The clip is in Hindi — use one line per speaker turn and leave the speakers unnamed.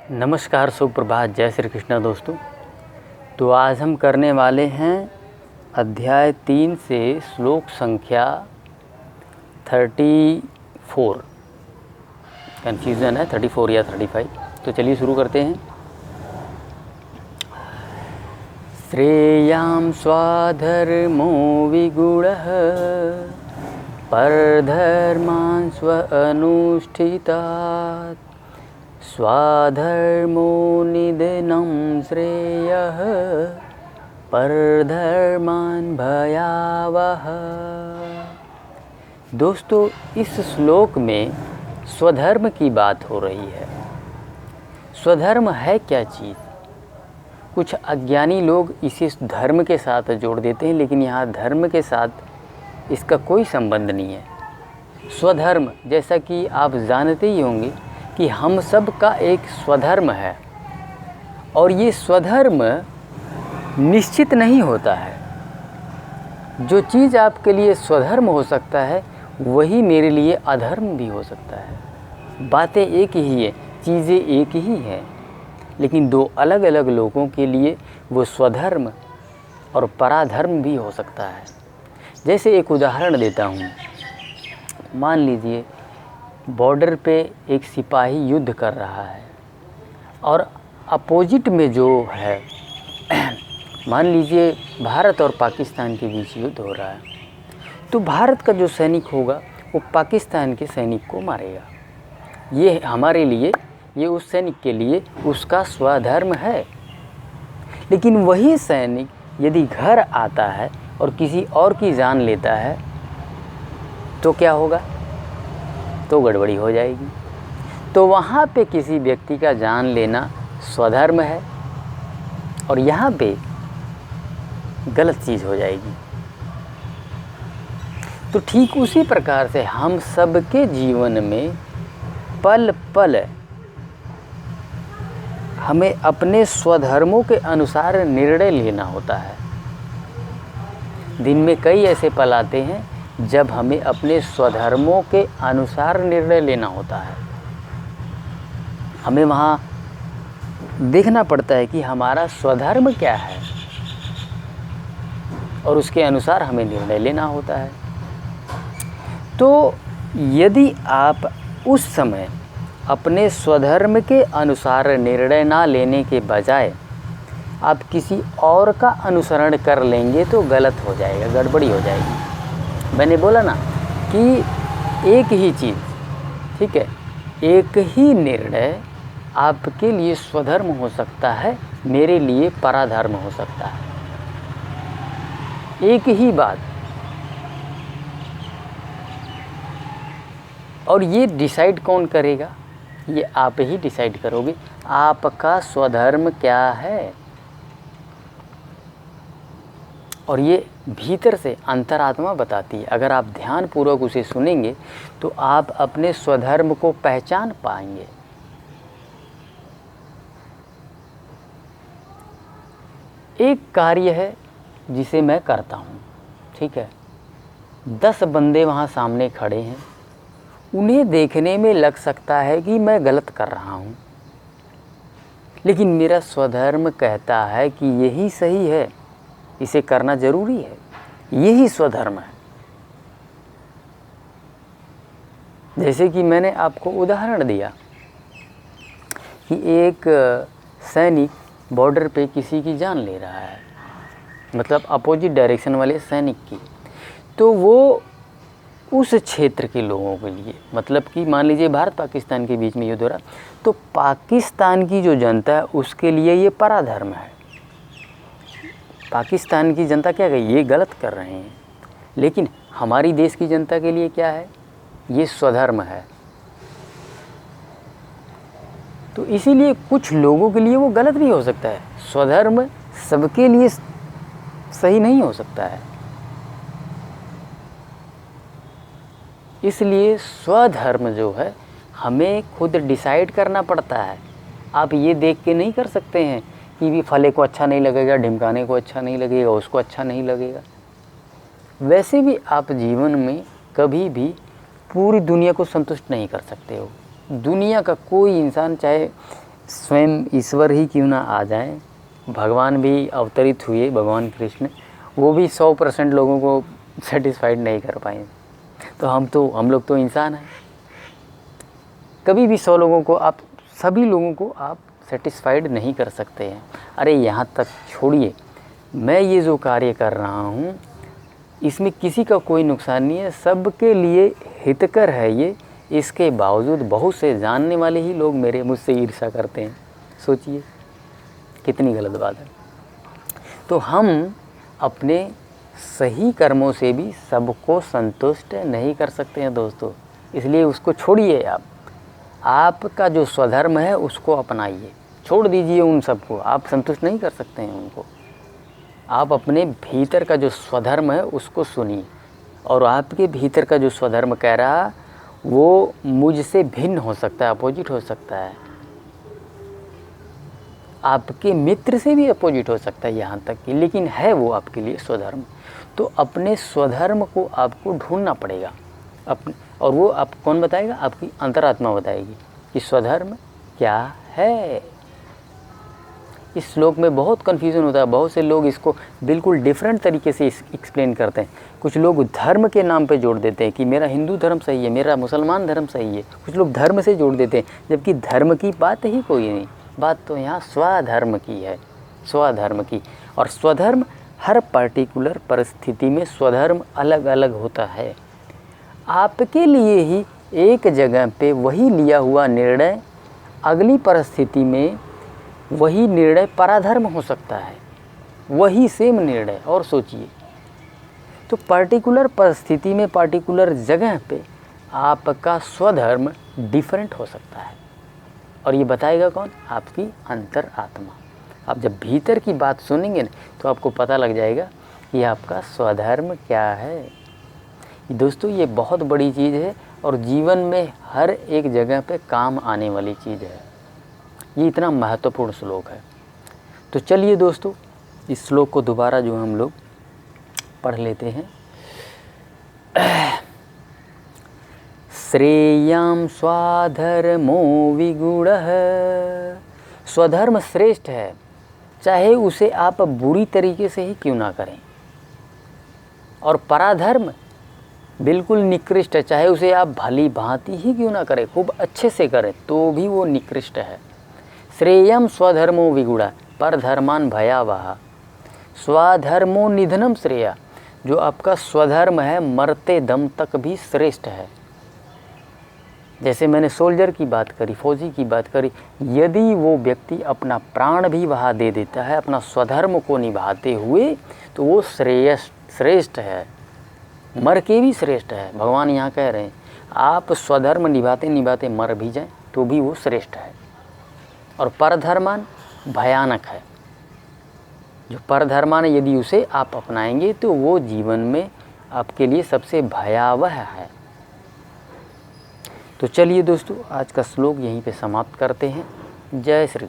नमस्कार, सुप्रभात, जय श्री कृष्ण दोस्तों। तो आज हम करने वाले हैं अध्याय 3 से श्लोक संख्या 34। कन्फ्यूज़न है 34 या 35। तो चलिए शुरू करते हैं। श्रेयां स्वाधर्मो विगुणः परधर्मान् स्वनुष्ठितात् स्वाधर्मो निधनं श्रेयः परधर्मान् भयावह। दोस्तों, इस श्लोक में स्वधर्म की बात हो रही है। स्वधर्म है क्या चीज़? कुछ अज्ञानी लोग इसे धर्म के साथ जोड़ देते हैं, लेकिन यहाँ धर्म के साथ इसका कोई संबंध नहीं है। स्वधर्म, जैसा कि आप जानते ही होंगे कि हम सब का एक स्वधर्म है, और ये स्वधर्म निश्चित नहीं होता है। जो चीज़ आपके लिए स्वधर्म हो सकता है वही मेरे लिए अधर्म भी हो सकता है। बातें एक ही है, चीज़ें एक ही हैं, लेकिन दो अलग अलग लोगों के लिए वो स्वधर्म और पराधर्म भी हो सकता है। जैसे एक उदाहरण देता हूँ। मान लीजिए बॉर्डर पे एक सिपाही युद्ध कर रहा है और अपोजिट में जो है मान लीजिए भारत और पाकिस्तान के बीच युद्ध हो रहा है, तो भारत का जो सैनिक होगा वो पाकिस्तान के सैनिक को मारेगा। ये हमारे लिए, ये उस सैनिक के लिए उसका स्वधर्म है। लेकिन वही सैनिक यदि घर आता है और किसी और की जान लेता है तो क्या होगा? तो गड़बड़ी हो जाएगी। तो वहाँ पे किसी व्यक्ति का जान लेना स्वधर्म है और यहाँ पे गलत चीज़ हो जाएगी। तो ठीक उसी प्रकार से हम सबके जीवन में पल पल हमें अपने स्वधर्मों के अनुसार निर्णय लेना होता है। दिन में कई ऐसे पल आते हैं जब हमें अपने स्वधर्मों के अनुसार निर्णय लेना होता है। हमें वहाँ देखना पड़ता है कि हमारा स्वधर्म क्या है और उसके अनुसार हमें निर्णय लेना होता है। तो यदि आप उस समय अपने स्वधर्म के अनुसार निर्णय ना लेने के बजाय आप किसी और का अनुसरण कर लेंगे तो गलत हो जाएगा, गड़बड़ी हो जाएगी। मैंने बोला ना कि एक ही चीज़, ठीक है, एक ही निर्णय आपके लिए स्वधर्म हो सकता है, मेरे लिए पराधर्म हो सकता है। एक ही बात, और ये डिसाइड कौन करेगा? ये आप ही डिसाइड करोगे। आपका स्वधर्म क्या है? और ये भीतर से अंतरात्मा बताती है। अगर आप ध्यानपूर्वक उसे सुनेंगे तो आप अपने स्वधर्म को पहचान पाएंगे। एक कार्य है जिसे मैं करता हूँ, ठीक है, 10 बंदे वहाँ सामने खड़े हैं। उन्हें देखने में लग सकता है कि मैं गलत कर रहा हूँ, लेकिन मेरा स्वधर्म कहता है कि यही सही है, इसे करना ज़रूरी है, यही स्वधर्म है। जैसे कि मैंने आपको उदाहरण दिया कि एक सैनिक बॉर्डर पे किसी की जान ले रहा है, मतलब अपोजिट डायरेक्शन वाले सैनिक की। तो वो उस क्षेत्र के लोगों के लिए, मतलब कि मान लीजिए भारत पाकिस्तान के बीच में युद्ध हो रहा, तो पाकिस्तान की जो जनता है उसके लिए ये पराधर्म है। पाकिस्तान की जनता क्या कहे, ये गलत कर रहे हैं, लेकिन हमारी देश की जनता के लिए क्या है? ये स्वधर्म है। तो इसीलिए कुछ लोगों के लिए वो गलत भी हो सकता है। स्वधर्म सबके लिए सही नहीं हो सकता है। इसलिए स्वधर्म जो है हमें खुद डिसाइड करना पड़ता है। आप ये देख के नहीं कर सकते हैं कि भी फले को अच्छा नहीं लगेगा, ढिमकाने को अच्छा नहीं लगेगा, उसको अच्छा नहीं लगेगा। वैसे भी आप जीवन में कभी भी पूरी दुनिया को संतुष्ट नहीं कर सकते हो। दुनिया का कोई इंसान चाहे स्वयं ईश्वर ही क्यों ना आ जाएं, भगवान भी अवतरित हुए, भगवान कृष्ण, वो भी 100% लोगों को सेटिस्फाइड नहीं कर पाए। तो हम लोग तो इंसान हैं, कभी भी 100 लोगों को आप, सभी लोगों को आप सेटिस्फाइड नहीं कर सकते हैं। अरे यहाँ तक छोड़िए, मैं ये जो कार्य कर रहा हूँ इसमें किसी का कोई नुकसान नहीं है, सबके लिए हितकर है ये। इसके बावजूद बहुत से जानने वाले ही लोग मुझसे ईर्ष्या करते हैं। सोचिए कितनी गलत बात है। तो हम अपने सही कर्मों से भी सबको संतुष्ट नहीं कर सकते हैं दोस्तों, इसलिए उसको छोड़िए। आपका जो स्वधर्म है उसको अपनाइए, छोड़ दीजिए उन सबको, आप संतुष्ट नहीं कर सकते हैं उनको। आप अपने भीतर का जो स्वधर्म है उसको सुनिए, और आपके भीतर का जो स्वधर्म कह रहा वो मुझसे भिन्न हो सकता है, अपोजिट हो सकता है, आपके मित्र से भी अपोजिट हो सकता है यहाँ तक कि, लेकिन है वो आपके लिए स्वधर्म। तो अपने स्वधर्म को आपको ढूंढना पड़ेगा और वो आप कौन बताएगा? आपकी अंतरात्मा बताएगी कि स्वधर्म क्या है। इस श्लोक में बहुत कन्फ्यूज़न होता है, बहुत से लोग इसको बिल्कुल डिफरेंट तरीके से एक्सप्लेन करते हैं। कुछ लोग धर्म के नाम पे जोड़ देते हैं कि मेरा हिंदू धर्म सही है, मेरा मुसलमान धर्म सही है। कुछ लोग धर्म से जोड़ देते हैं, जबकि धर्म की बात ही कोई नहीं, बात तो यहाँ स्वधर्म की है, स्वधर्म की। और स्वधर्म हर पर्टिकुलर परिस्थिति में स्वधर्म अलग अलग होता है। आपके लिए ही एक जगह पे वही लिया हुआ निर्णय अगली परिस्थिति में वही निर्णय पराधर्म हो सकता है, वही सेम निर्णय। और सोचिए, तो पर्टिकुलर परिस्थिति में पर्टिकुलर जगह पे आपका स्वधर्म डिफरेंट हो सकता है, और ये बताएगा कौन? आपकी अंतरात्मा। आप जब भीतर की बात सुनेंगे ना तो आपको पता लग जाएगा कि आपका स्वधर्म क्या है। दोस्तों ये बहुत बड़ी चीज़ है और जीवन में हर एक जगह पे काम आने वाली चीज़ है। ये इतना महत्वपूर्ण श्लोक है। तो चलिए दोस्तों, इस श्लोक को दोबारा जो हम लोग पढ़ लेते हैं। श्रेयां स्वाधर्मो विगुणः, स्वधर्म श्रेष्ठ है, चाहे उसे आप बुरी तरीके से ही क्यों ना करें। और पराधर्म बिल्कुल निकृष्ट है, चाहे उसे आप भली भांति ही क्यों ना करें, खूब अच्छे से करें तो भी वो निकृष्ट है। श्रेयम स्वधर्मो विगुणः परधर्मान भयावह, स्वधर्मो निधनम श्रेया, जो आपका स्वधर्म है मरते दम तक भी श्रेष्ठ है। जैसे मैंने सोल्जर की बात करी, फौजी की बात करी, यदि वो व्यक्ति अपना प्राण भी वहाँ दे देता है अपना स्वधर्म को निभाते हुए, तो वो श्रेष्ठ है, मर के भी श्रेष्ठ है। भगवान यहाँ कह रहे हैं आप स्वधर्म निभाते निभाते मर भी जाएं तो भी वो श्रेष्ठ है। और परधर्मान भयानक है, जो परधर्मान यदि उसे आप अपनाएंगे तो वो जीवन में आपके लिए सबसे भयावह है। तो चलिए दोस्तों, आज का श्लोक यहीं पे समाप्त करते हैं। जय श्री।